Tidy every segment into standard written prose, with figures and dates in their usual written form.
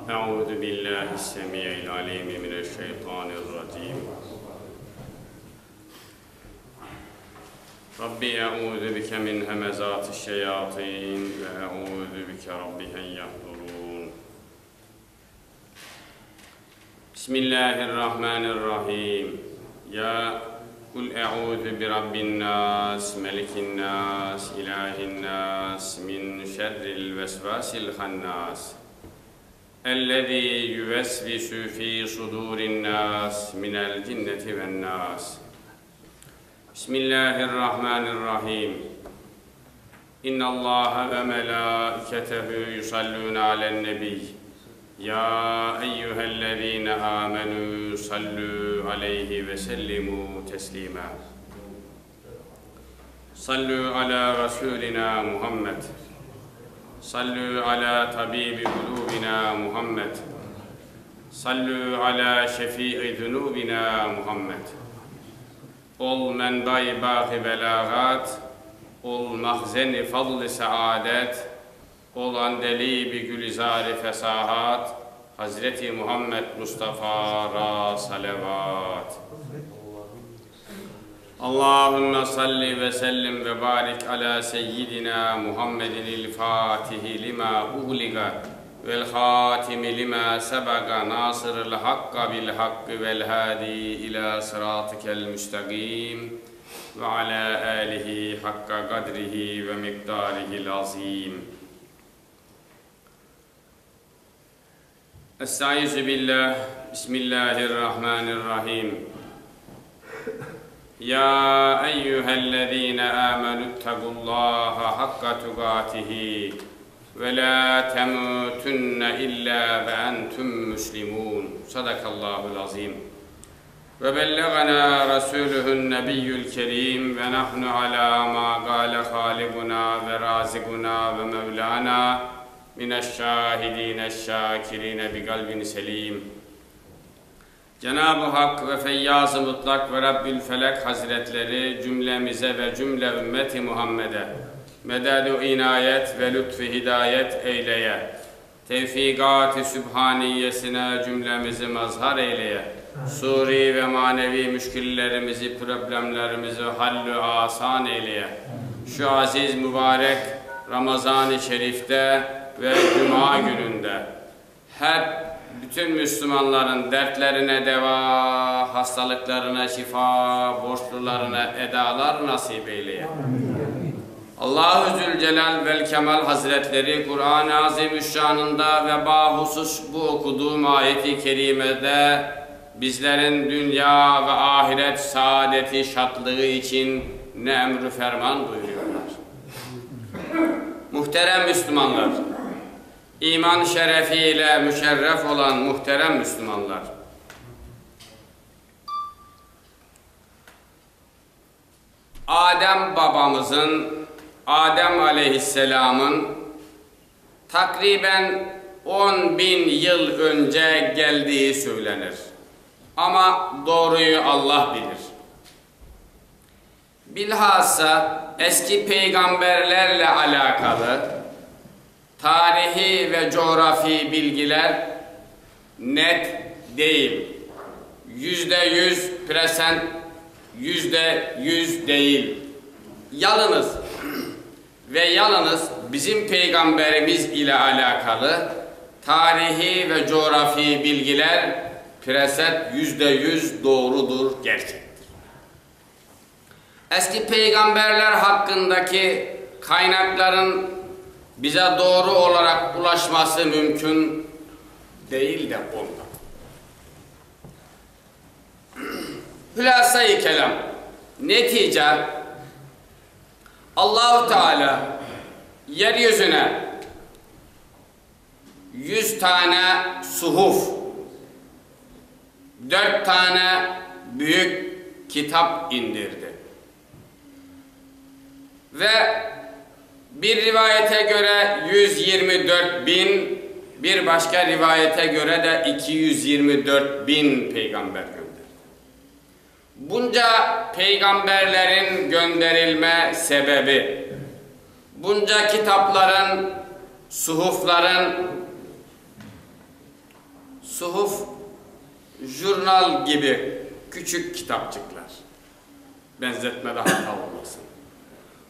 أعوذ بالله السميع العليم من الشيطان الرجيم ربي أعوذ بك من همزات الشياطين وأعوذ بك رب أن يحضرون بسم الله الرحمن الرحيم يا قل أعوذ برب الناس ملك الناس إله الناس من شر الوسواس الخناس الذي يوسوس في صدور الناس من الجنة والناس بسم الله الرحمن الرحيم إن الله وملائكته يصلون على النبي يا أيها الذين آمنوا صلوا عليه وسلموا تسليما صلوا على رسولنا محمد صلوا على طبيب قلوبنا محمد صلوا على شفيع ذنوبنا محمد ol mənbə-i bağı bəlağat, ol məxzəni fadl-ı səadət, ol andəli-bi gülizar-ı fəsahat, Hazreti Muhammed Mustafa-ra salavat. Allahümme salli ve sellim ve barik ala seyyidina Muhammedin il-Fatihi lima uğliqa vel hatimi lima sebaga nasırıl hakka bil hakkı vel hadi ila sıratikel müstakim ve ala alihi hakka kadrihi ve miktarihil azim. Estaizu billah, bismillahirrahmanirrahim. Ya eyyühellezine amenüttegullaha hakka tukatihi ve la temutunne illa ve entum muslimun. Sadakallahul azim. Ve bellegana rasuluhun nebiyyül kerim ve nahnu ala ma gâle haliguna ve raziguna ve mevlana mineşşâhidîne şâkirîne bi kalbin selim. Cenab-ı Hak ve Feyyaz-ı Mutlak ve Rabbül Felek Hazretleri cümlemize ve cümle ümmeti Muhammed'e medad-ı inayet ve lütf-i hidayet eyleye, tevfikat-ı sübhaniyesine cümlemizi mazhar eyleye, suri ve manevi müşkillerimizi, problemlerimizi hallü asan eyleye, şu aziz mübarek Ramazan-ı Şerif'te ve Cuma gününde hep bütün Müslümanların dertlerine deva, hastalıklarına şifa, borçlularına edalar nasip eyleye. Allah-u Zülcelal vel Kemal Hazretleri Kur'an-ı Azimüşşan'ında ve bahusus bu okuduğum ayeti kerimede bizlerin dünya ve ahiret saadeti şadlığı için ne emri ferman buyuruyorlar. Muhterem Müslümanlar, iman şerefiyle müşerref olan muhterem Müslümanlar, Adem babamızın, Adem Aleyhisselam'ın takriben 10.000 yıl önce geldiği söylenir. Ama doğruyu Allah bilir. Bilhassa eski peygamberlerle alakalı tarihi ve coğrafi bilgiler net değil. %100%, %100 değil. Yalnız ve yalnız bizim peygamberimiz ile alakalı tarihi ve coğrafi bilgiler %100 doğrudur, gerçektir. Eski peygamberler hakkındaki kaynakların bize doğru olarak ulaşması mümkün değil de ondan. Hülasa-i kelam, netice Allah-u Teala yeryüzüne 100 tane suhuf, 4 tane büyük kitap indirdi. Ve bir rivayete göre 124.000, bir başka rivayete göre de 224.000 peygamber gönderdi. Bunca peygamberlerin gönderilme sebebi, bunca kitapların, suhufların suhuf, jurnal gibi küçük kitapçıklar. Benzetme daha hata olmasın.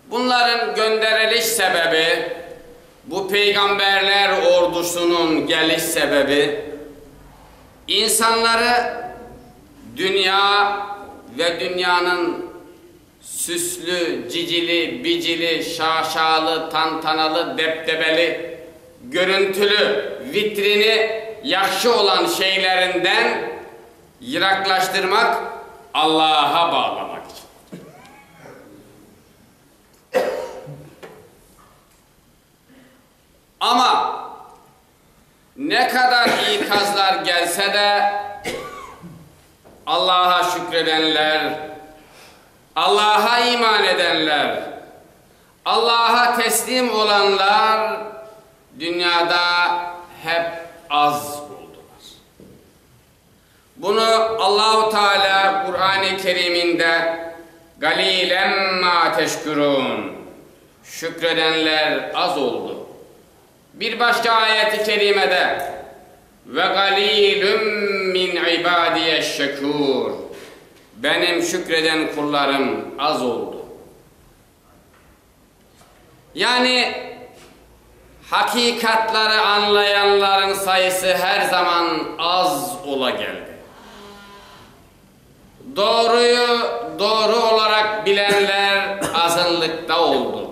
Bunların gönderiliş sebebi, bu peygamberler ordusunun geliş sebebi, insanları dünya ve dünyanın süslü, cicili, bicili, şaşalı, tantanalı, deptebeli, görüntülü, vitrini yakşı olan şeylerinden yıraklaştırmak, Allah'a bağlamak için. Ama ne kadar ikazlar gelse de Allah'a şükredenler, Allah'a iman edenler, Allah'a teslim olanlar dünyada hep az oldular. Bunu Allah-u Teala Kur'an-ı Kerim'inde "Galilen ma teşkurun", şükredenler az oldu. Bir başka ayet-i kerimede "Ve galilun min ibadiyeşşekur", benim şükreden kullarım az oldu. Yani hakikatları anlayanların sayısı her zaman az ola geldi. Doğruyu doğru olarak bilenler azınlıkta oldu.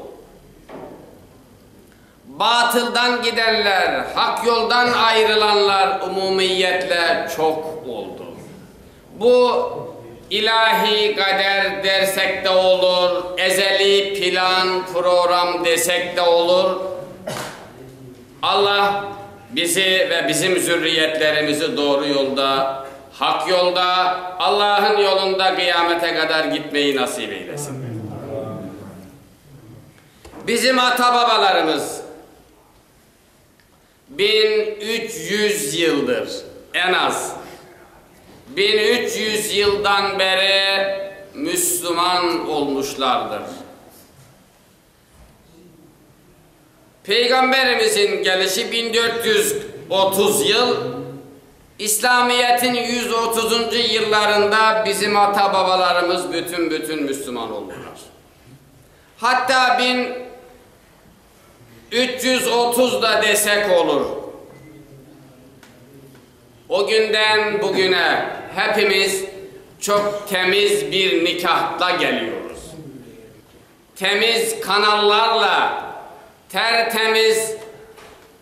Batıldan gidenler, hak yoldan ayrılanlar umumiyetle çok oldu. Bu ilahi kader dersek de olur, ezeli plan, program desek de olur. Allah bizi ve bizim zürriyetlerimizi doğru yolda, hak yolda, Allah'ın yolunda kıyamete kadar gitmeyi nasip eylesin. Bizim ata babalarımız 1300 yıldır, en az 1300 yıldan beri Müslüman olmuşlardır. Peygamberimizin gelişi 1430 yıl, İslamiyet'in 130. yıllarında bizim ata babalarımız bütün Müslüman oldular. Hatta 1330 da desek olur. O günden bugüne hepimiz çok temiz bir nikahla geliyoruz. Temiz kanallarla, tertemiz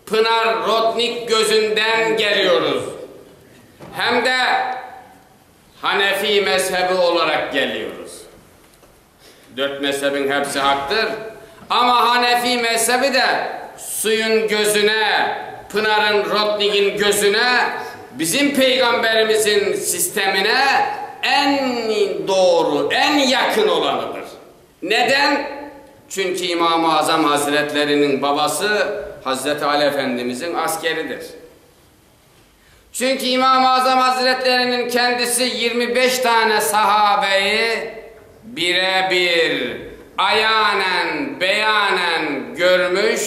Pınar Rotnik gözünden geliyoruz. Hem de Hanefi mezhebi olarak geliyoruz. 4 mezhebin hepsi haktır. Ama Hanefi mezhebi de suyun gözüne, Pınar'ın Rotnik'in gözüne, bizim peygamberimizin sistemine en doğru, en yakın olanıdır. Neden? Çünkü İmam-ı Azam Hazretlerinin babası Hazreti Ali Efendimizin askeridir. Çünkü İmam-ı Azam Hazretlerinin kendisi 25 tane sahabeyi birebir, ayanen, beyanen görmüş,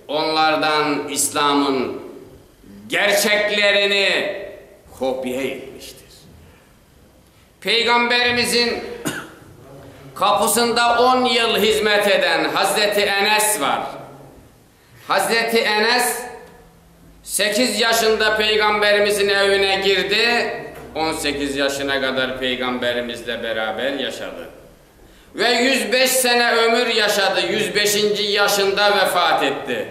onlardan İslam'ın gerçeklerini kopya etmiştir. Peygamberimizin kapısında 10 yıl hizmet eden Hazreti Enes var. Hazreti Enes 8 yaşında Peygamberimizin evine girdi, 18 yaşına kadar Peygamberimizle beraber yaşadı. Ve 105 sene ömür yaşadı, 105. yaşında vefat etti.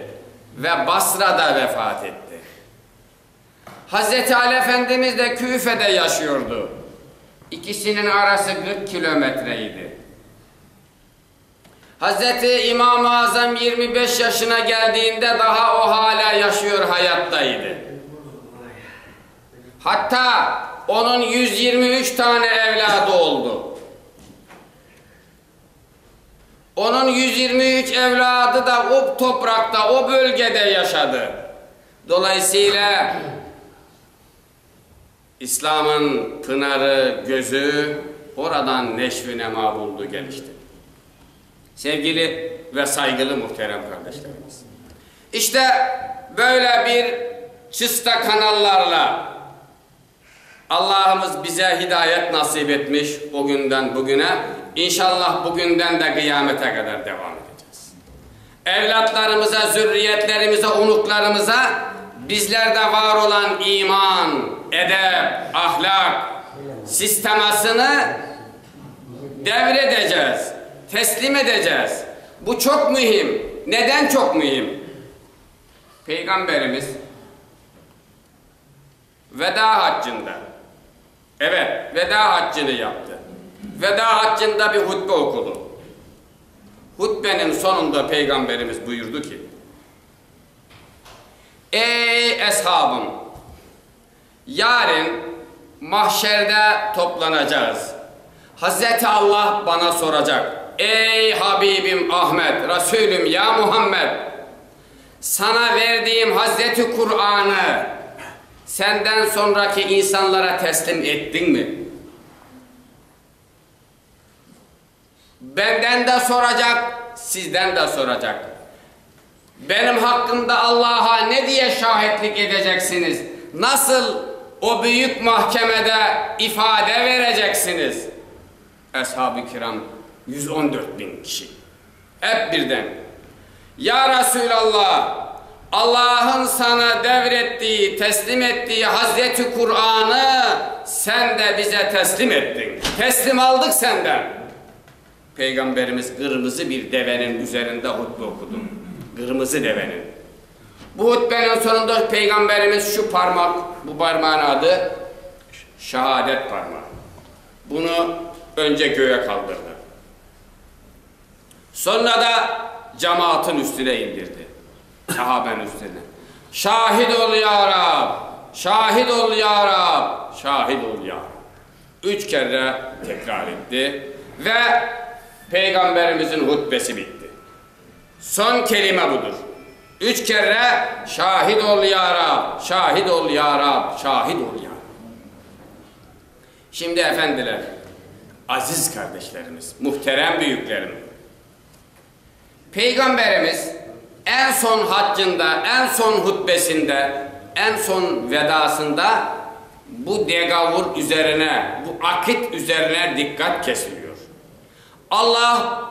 Ve Basra'da vefat etti. Hazreti Ali Efendimiz de Küfe'de yaşıyordu. İkisinin arası 40 kilometreydi. Hazreti İmam-ı Azam 25 yaşına geldiğinde daha o hala yaşıyor, hayattaydı. Hatta onun 123 tane evladı oldu. Onun 123 evladı da o toprakta, o bölgede yaşadı. Dolayısıyla İslam'ın pınarı, gözü oradan neşv-i nema buldu, gelişti. Sevgili ve saygılı muhterem kardeşlerimiz, İşte böyle bir çısta kanallarla, Allah'ımız bize hidayet nasip etmiş o günden bugüne. İnşallah bugünden de kıyamete kadar devam edeceğiz. Evlatlarımıza, zürriyetlerimize, unuklarımıza bizlerde var olan iman, edep, ahlak sistemasını devredeceğiz, teslim edeceğiz. Bu çok mühim. Neden çok mühim? Peygamberimiz veda haccında, evet, veda haccını yaptı. Veda haccında bir hutbe okudu. Hutbenin sonunda Peygamberimiz buyurdu ki: ey eshabım, yarın mahşerde toplanacağız. Hazreti Allah bana soracak: ey Habibim Ahmet, Resulüm ya Muhammed, sana verdiğim Hazreti Kur'an'ı senden sonraki insanlara teslim ettin mi? Benden de soracak, sizden de soracak. Benim hakkımda Allah'a ne diye şahitlik edeceksiniz? Nasıl o büyük mahkemede ifade vereceksiniz? Ashab-ı kiram 114.000 kişi. Hep birden: ya Resulallah, Allah'ın sana devrettiği, teslim ettiği Hazreti Kur'an'ı sen de bize teslim ettin. Teslim aldık senden. Peygamberimiz kırmızı bir devenin üzerinde hutbe okudu. Kırmızı devenin. Bu hutbenin sonunda Peygamberimiz şu parmak, bu parmağın adı şehadet parmağı. Bunu önce göğe kaldırdı. Sonra da cemaatin üstüne indirdi. Sahabenin üstüne. Şahit ol ya Rab, şahit ol ya Rab, şahit ol ya Rab. 3 kere tekrar etti ve Peygamberimizin hutbesi bitti. Son kelime budur. 3 kere şahit ol ya Rab, şahit ol ya Rab, şahit ol ya Rab. Şimdi efendiler, aziz kardeşlerimiz, muhterem büyüklerim, Peygamberimiz en son haccında, en son hutbesinde, en son vedasında bu degavur üzerine, bu akit üzerine dikkat kesiliyor. Allah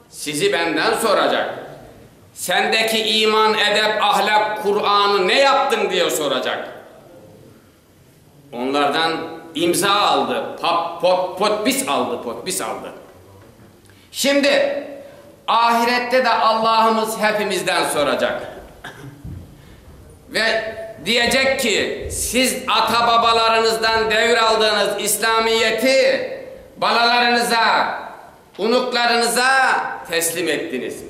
sizi benden soracak. Sendeki iman, edep, ahlak, Kur'an'ı ne yaptın diye soracak. Onlardan imza aldı, potpis aldı. Şimdi ahirette de Allah'ımız hepimizden soracak. Ve diyecek ki siz ata babalarınızdan devraldığınız İslamiyet'i balalarınıza, unuklarınıza teslim ettiniz mi?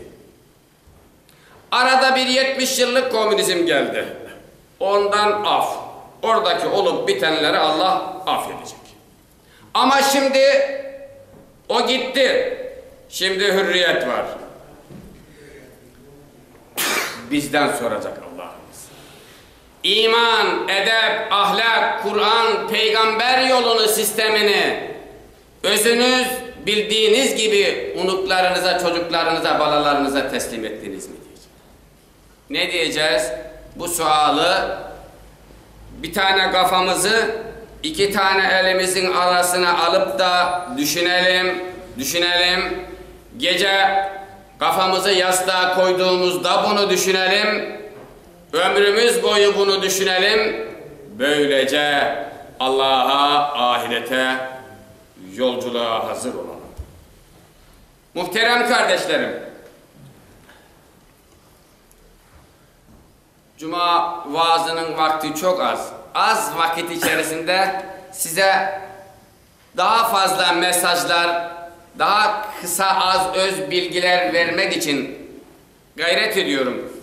Arada bir 70 yıllık komünizm geldi. Ondan af. Oradaki olup bitenleri Allah affedecek. Ama şimdi o gitti. Şimdi hürriyet var. Bizden soracak Allah'ımız. İman, edep, ahlak, Kur'an, peygamber yolunu, sistemini özünüz bildiğiniz gibi unuklarınıza, çocuklarınıza, balalarınıza teslim ettiniz mi diyeceğiz. Ne diyeceğiz? Bu sualı bir tane kafamızı, 2 tane elimizin arasına alıp da düşünelim. Gece kafamızı yastığa koyduğumuzda bunu düşünelim. Ömrümüz boyu bunu düşünelim. Böylece Allah'a, ahirete, yolculuğa hazır olalım. Muhterem kardeşlerim, Cuma vaazının vakti çok az. Az vakit içerisinde size daha fazla mesajlar, daha kısa az öz bilgiler vermek için gayret ediyorum.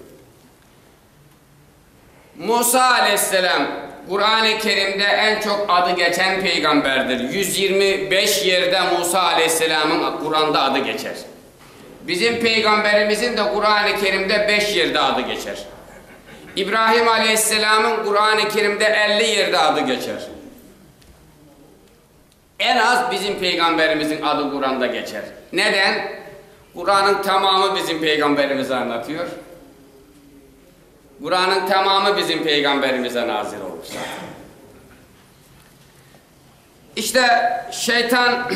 Musa aleyhisselam Kur'an-ı Kerim'de en çok adı geçen peygamberdir. 125 yerde Musa aleyhisselamın Kur'an'da adı geçer. Bizim peygamberimizin de Kur'an-ı Kerim'de 5 yerde adı geçer. İbrahim aleyhisselamın Kur'an-ı Kerim'de 50 yerde adı geçer. En az bizim peygamberimizin adı Kur'an'da geçer. Neden? Kur'an'ın tamamı bizim peygamberimize anlatıyor. Kur'an'ın tamamı bizim peygamberimize nazil olmuş. İşte şeytan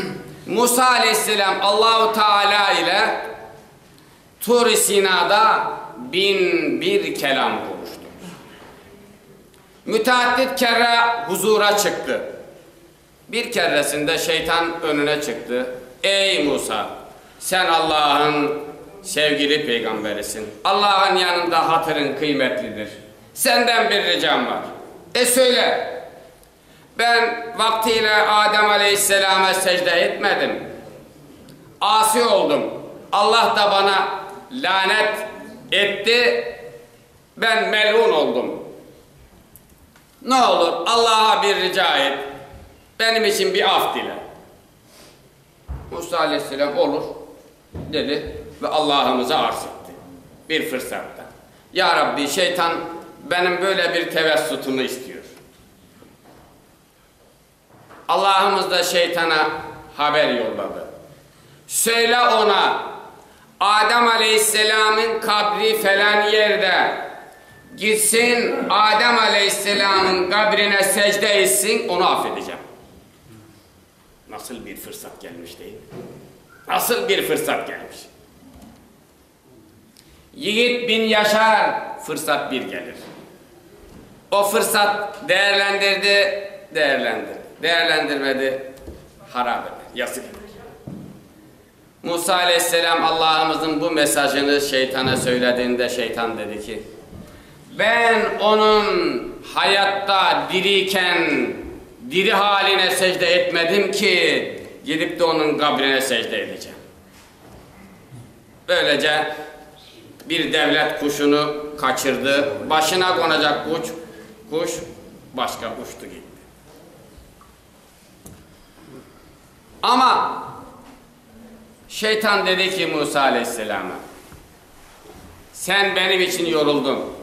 Musa Aleyhisselam Allahu Teala ile Tur-i Sina'da 1001 kelam konuştu. Müteaddit kere huzura çıktı. Bir keresinde şeytan önüne çıktı. Ey Musa, sen Allah'ın sevgili peygamberisin. Allah'ın yanında hatırın kıymetlidir. Senden bir ricam var. Söyle. Ben vaktiyle Adem Aleyhisselam'a secde etmedim. Asi oldum. Allah da bana lanet etti. Ben melun oldum. Ne olur Allah'a bir rica et. Benim için bir af dile. Musa Aleyhisselam olur dedi ve Allah'ımıza arz etti. Bir fırsatta. Ya Rabbi, şeytan benim böyle bir tevessütümü istiyor. Allah'ımız da şeytana haber yolladı. Söyle ona, Adem Aleyhisselam'ın kabri falan yerde, gitsin Adem Aleyhisselam'ın kabrine secde etsin, onu affedeceğim. Nasıl bir fırsat gelmiş değil mi? Nasıl bir fırsat gelmiş. Yiğit bin yaşar, fırsat bir gelir. O fırsat değerlendirdi, değerlendirmedi, harap eder, yazık eder. Musa Aleyhisselam Allah'ımızın bu mesajını şeytana söylediğinde şeytan dedi ki, ben onun hayatta diriyken diri haline secde etmedim ki gidip de onun kabrine secde edeceğim. Böylece bir devlet kuşunu kaçırdı. Başına konacak kuş başka uçtu gitti. Ama şeytan dedi ki Musa Aleyhisselam'a, sen benim için yoruldun.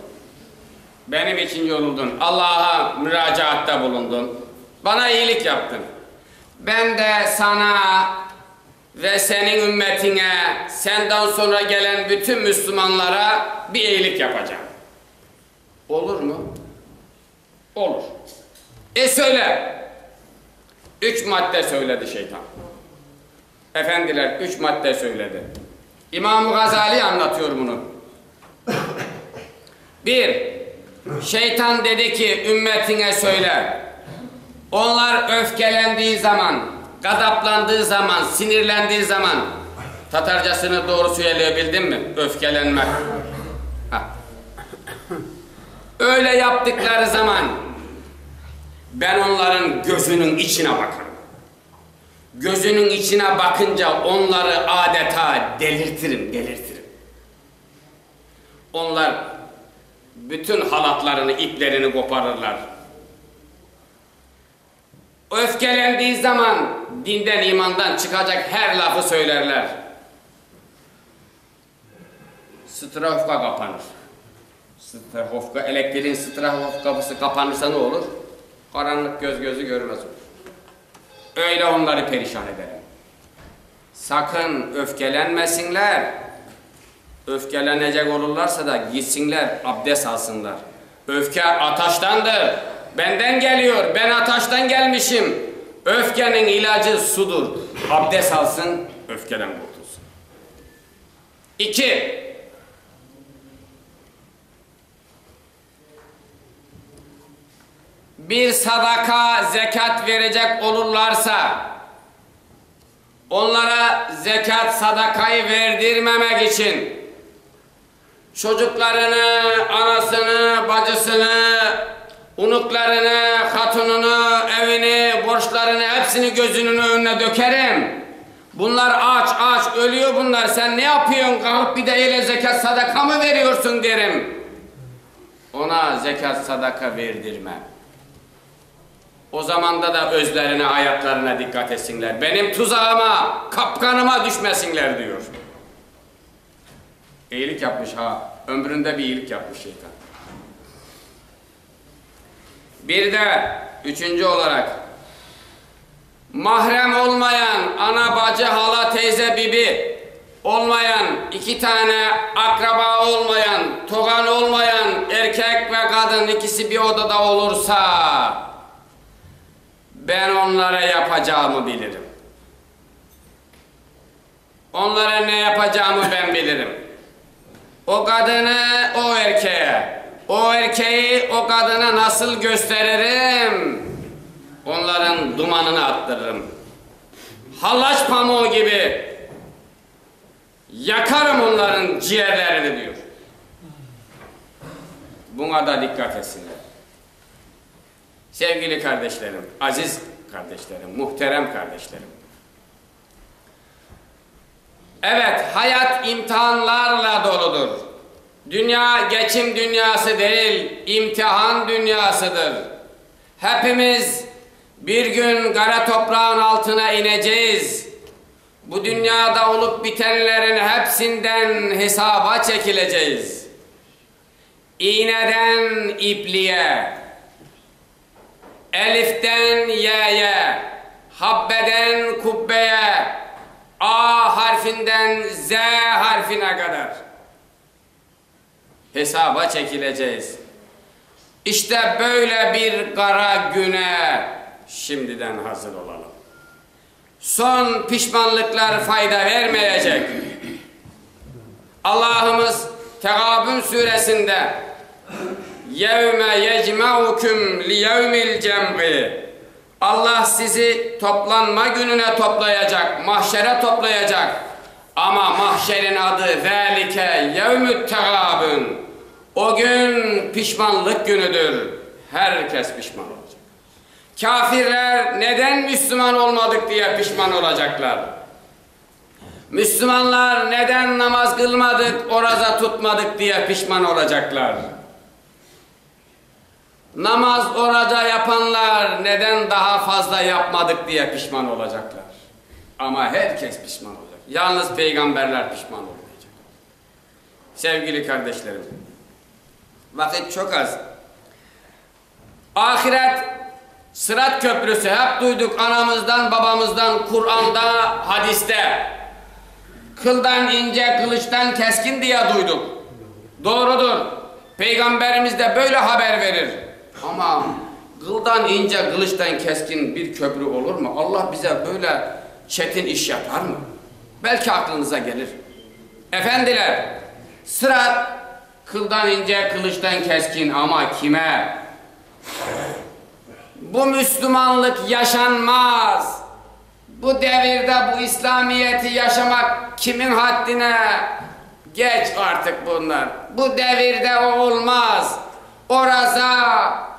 Benim için yoruldun. Allah'a müracaatta bulundun. Bana iyilik yaptın. Ben de sana ve senin ümmetine, senden sonra gelen bütün Müslümanlara bir iyilik yapacağım. Olur mu? Olur. Söyle. 3 madde söyledi şeytan. Efendiler 3 madde söyledi. İmam-ı Gazali anlatıyor bunu. 1. Şeytan dedi ki ümmetine söyle. Onlar öfkelendiği zaman, gadaplandığı zaman, sinirlendiği zaman, Tatarcasını doğru söyleyebildin mi? Öfkelenmek. Öyle yaptıkları zaman ben onların gözünün içine bakarım. Gözünün içine bakınca onları adeta delirtirim. Onlar bütün halatlarını, iplerini koparırlar. Öfkelendiği zaman dinden, imandan çıkacak her lafı söylerler. Strahofka kapanır. Strahofka, elektriğin strahofka kapısı kapanırsa ne olur? Karanlık gözü görmez olur. Öyle onları perişan ederim. Sakın öfkelenmesinler. Öfkelenecek olurlarsa da gitsinler, abdest alsınlar. Öfke ateştendir. Benden geliyor, ben ateşten gelmişim. Öfkenin ilacı sudur. Abdest alsın, öfkeden kurtulsun. 2. Bir sadaka, zekat verecek olurlarsa, onlara zekat, sadakayı verdirmemek için çocuklarını, anasını, bacısını, unuklarını, hatununu, evini, borçlarını, hepsini gözünün önüne dökerim. Bunlar aç ölüyor bunlar. Sen ne yapıyorsun? Kalkıp bir de öyle zekat, sadaka mı veriyorsun derim. Ona zekat, sadaka verdirmem. O zamanda da özlerine, hayatlarına dikkat etsinler. Benim tuzağıma, kapkanıma düşmesinler diyor. İyilik yapmış ha. Ömründe bir iyilik yapmış şeytan. Bir de 3. olarak mahrem olmayan, ana, bacı, hala, teyze, bibi olmayan, 2 tane akraba olmayan, togan olmayan erkek ve kadın ikisi bir odada olursa ben onlara yapacağımı bilirim. Onlara ne yapacağımı ben bilirim. O kadını o erkeğe, o erkeği o kadına nasıl gösteririm? Onların dumanını attırırım. Hallaç pamuğu gibi yakarım onların ciğerlerini diyor. Buna da dikkat etsinler. Sevgili kardeşlerim, aziz kardeşlerim, muhterem kardeşlerim. Evet, hayat imtihanlarla doludur. Dünya geçim dünyası değil, imtihan dünyasıdır. Hepimiz bir gün kara toprağın altına ineceğiz. Bu dünyada olup bitenlerin hepsinden hesaba çekileceğiz. İğneden ipliğe, eliften y'ye, habbeden kubbeye, A harfinden Z harfine kadar hesaba çekileceğiz. İşte böyle bir kara güne şimdiden hazır olalım. Son pişmanlıklar fayda vermeyecek. Allah'ımız Tegabun suresinde yevme yecma'ukum li yevmil cem'i, Allah sizi toplanma gününe toplayacak, mahşere toplayacak. Ama mahşerin adı zâlike yevmü't tegâbun. O gün pişmanlık günüdür. Herkes pişman olacak. Kafirler neden Müslüman olmadık diye pişman olacaklar. Müslümanlar neden namaz kılmadık, oruç tutmadık diye pişman olacaklar. Namaz oruca yapanlar neden daha fazla yapmadık diye pişman olacaklar. Ama herkes pişman olacak. Yalnız peygamberler pişman olmayacak. Sevgili kardeşlerim, vakit çok az. Ahiret Sırat köprüsü, hep duyduk anamızdan babamızdan, Kur'an'da, hadiste. Kıldan ince, kılıçtan keskin diye duyduk. Doğrudur. Peygamberimiz de böyle haber verir. Ama kıldan ince, kılıçtan keskin bir köprü olur mu? Allah bize böyle çetin iş yapar mı? Belki aklınıza gelir. Efendiler, sırat kıldan ince, kılıçtan keskin ama kime? Bu Müslümanlık yaşanmaz. Bu devirde bu İslamiyet'i yaşamak kimin haddine? Geç artık bunlar. Bu devirde o olmaz. Oraza,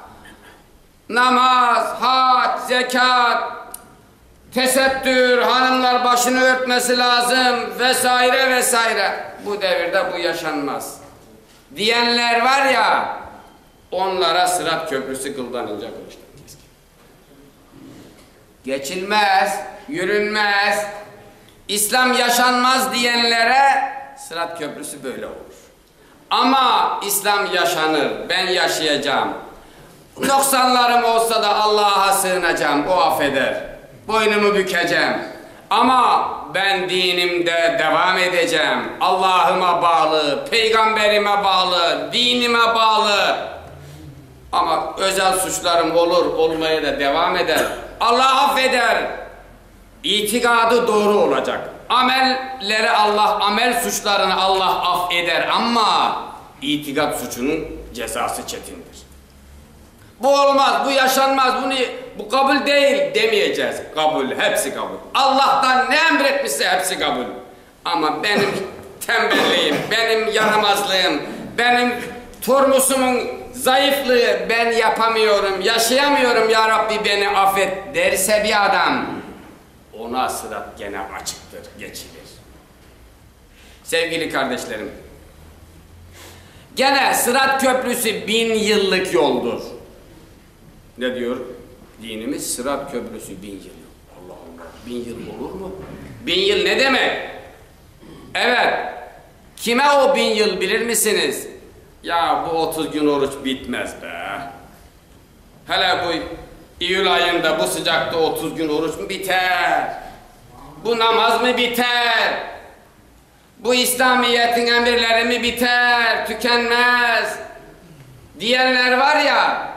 namaz, hac, zekat, tesettür, hanımlar başını örtmesi lazım vesaire vesaire. Bu devirde bu yaşanmaz. Diyenler var ya, onlara Sırat köprüsü kıldan ince, kılıçtan keskin. Geçilmez, yürünmez, İslam yaşanmaz diyenlere Sırat köprüsü böyle olur. Ama İslam yaşanır, ben yaşayacağım. Noksanlarım olsa da Allah'a sığınacağım, o affeder. Boynumu bükeceğim. Ama ben dinimde devam edeceğim. Allah'ıma bağlı, peygamberime bağlı, dinime bağlı. Ama özel suçlarım olur, olmaya da devam eder. Allah affeder. İtikadı doğru olacak. Amelleri Allah, amel suçlarını Allah affeder ama itikat suçunun cezası çetindir. Bu olmaz, bu yaşanmaz, bu kabul değil demeyeceğiz. Kabul, hepsi kabul. Allah'tan ne emretmişse hepsi kabul. Ama benim tembelliğim, benim yaramazlığım, benim turmusumun zayıflığı, ben yapamıyorum, yaşayamıyorum ya Rabbi beni affet derse bir adam, ona sırat gene açıktır, geçilir. Sevgili kardeşlerim, gene Sırat Köprüsü 1000 yıllık yoldur. Ne diyor? Dinimiz Sırat Köprüsü 1000 yıl. Allah Allah, 1000 yıl olur mu? 1000 yıl ne demek? Evet, kime o 1000 yıl bilir misiniz? Ya bu 30 gün oruç bitmez be. Hele bu İyul ayında bu sıcakta 30 gün oruç mu biter? Bu namaz mı biter? Bu İslamiyet'in emirleri mi biter? Tükenmez. Diyenler var ya,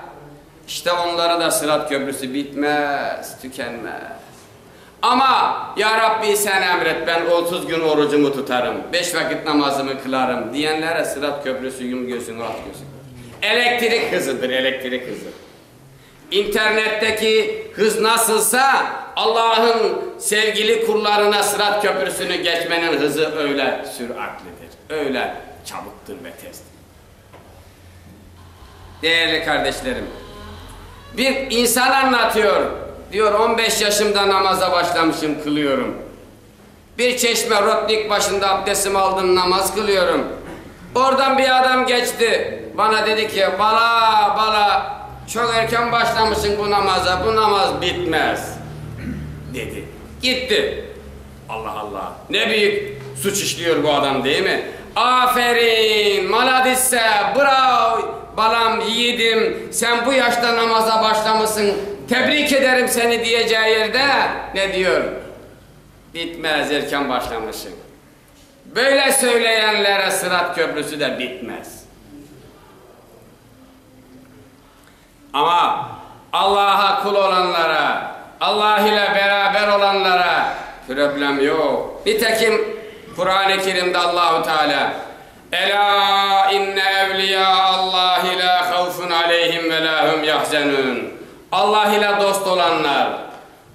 İşte onlara da Sırat Köprüsü bitmez, tükenmez. Ama ya Rabbi sen emret, ben 30 gün orucumu tutarım, 5 vakit namazımı kılarım diyenlere Sırat Köprüsü yum gözünü at gözünü. Elektrik hızıdır, elektrik hızı. İnternetteki hız nasılsa Allah'ın sevgili kullarına Sırat Köprüsü'nü geçmenin hızı öyle süratlidir, öyle çabuktur ve tezdir. Değerli kardeşlerim, bir insan anlatıyor, diyor 15 yaşımda namaza başlamışım, kılıyorum. Bir çeşme rotlik başında abdestimi aldım, namaz kılıyorum. Oradan bir adam geçti, bana dedi ki bala çok erken başlamışsın bu namaza, bu namaz bitmez dedi. Gitti. Allah Allah, ne büyük suç işliyor bu adam değil mi? Aferin, maladisse, bravo, balam, yiğidim, sen bu yaşta namaza başlamışsın, tebrik ederim seni diyeceği yerde ne diyor? Bitmez, erken başlamışsın. Böyle söyleyenlere Sırat Köprüsü de bitmez. Ama Allah'a kul olanlara, Allah ile beraber olanlara problem yok. Nitekim Kur'an-ı Kerim'de Allahu Teala Ela inne evliya Allahi la havfun aleyhim ve la hum yahzenun. Allah ile dost olanlar,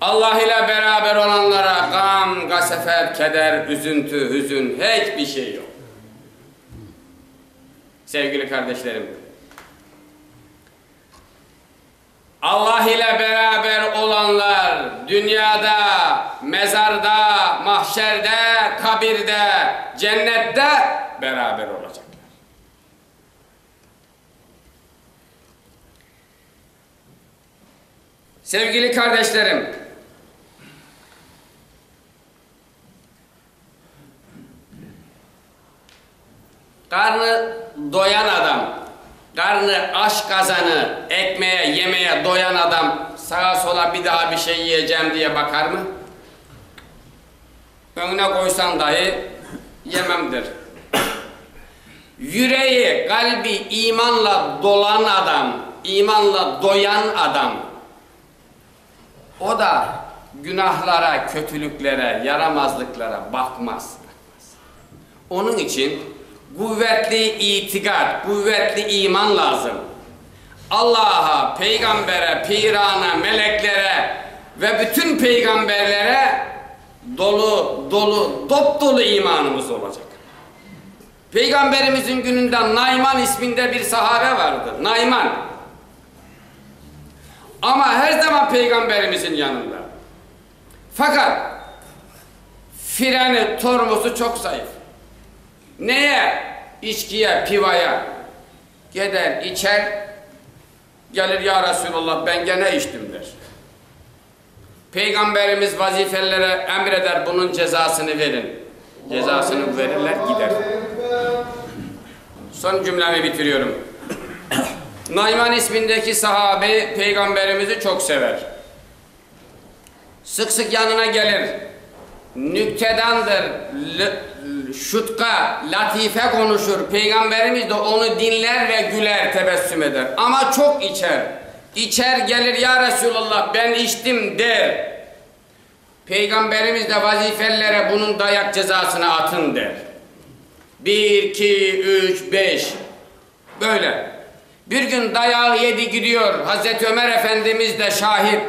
Allah ile beraber olanlara gam, gasefet, keder, üzüntü, hüzün hiçbir şey yok. Sevgili kardeşlerim, Allah ile beraber olanlar dünyada, mezarda, mahşerde, kabirde, cennette beraber olacaklar. Sevgili kardeşlerim, karnı doyan adam, karnı aş kazanı, ekmeğe, yemeğe doyan adam sağa sola bir daha bir şey yiyeceğim diye bakar mı? Önüne koysan dahi yememdir. Yüreği, kalbi imanla dolan adam, imanla doyan adam, o da günahlara, kötülüklere, yaramazlıklara bakmaz. Onun için kuvvetli itikat, kuvvetli iman lazım. Allah'a, peygambere, pirana, meleklere ve bütün peygamberlere dop dolu imanımız olacak. Peygamberimizin gününde Nayman isminde bir sahabe vardı. Nayman. Ama her zaman peygamberimizin yanında. Fakat freni, tormusu çok zayıf. Neye? İçkiye, pivaya. Gider, içer, gelir ya Resulallah ben gene içtim der. Peygamberimiz vazifelere emreder, bunun cezasını verin. Cezasını verirler, gider. Son cümlemi bitiriyorum. Nayman ismindeki sahabe peygamberimizi çok sever. Sık sık yanına gelir. Nüktedandır, şutka, latife konuşur. Peygamberimiz de onu dinler ve güler, tebessüm eder. Ama çok içer. İçer gelir ya Resulallah ben içtim der. Peygamberimiz de vazifelere bunun dayak cezasını atın der. 1, 2, 3, 5 böyle. Bir gün dayağı yedi gidiyor. Hazreti Ömer Efendimiz de şahit.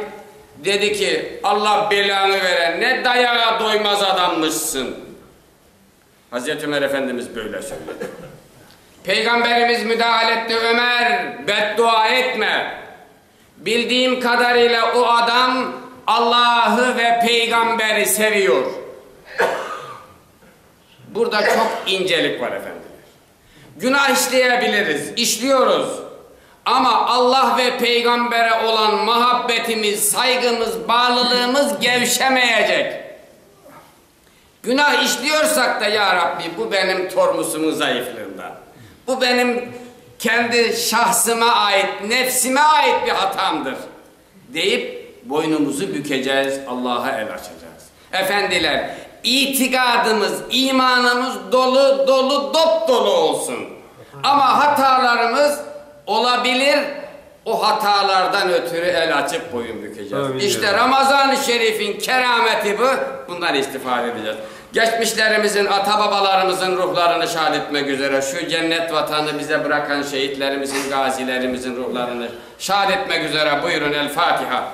Dedi ki Allah belanı veren ne dayağa doymaz adammışsın. Hazreti Ömer Efendimiz böyle söyledi. Peygamberimiz müdahale etti. Ömer beddua etme. Bildiğim kadarıyla o adam Allah'ı ve peygamberi seviyor. Burada çok incelik var efendim. Günah işleyebiliriz, işliyoruz. Ama Allah ve peygambere olan muhabbetimiz, saygımız, bağlılığımız gevşemeyecek. Günah işliyorsak da ya Rabbi bu benim tormusumun zayıflığında. Bu benim kendi şahsıma ait, nefsime ait bir hatamdır deyip boynumuzu bükeceğiz, Allah'a el açacağız. Efendiler, itikadımız, imanımız dop dolu olsun. Ama hatalarımız olabilir, o hatalardan ötürü el açıp boyun bükeceğiz. Amin. İşte Ramazan-ı Şerif'in kerameti bu. Bundan istifade edeceğiz. Geçmişlerimizin, ata babalarımızın ruhlarını şad etmek üzere şu cennet vatanı bize bırakan şehitlerimizin, gazilerimizin ruhlarını şad etmek üzere buyurun El Fatiha.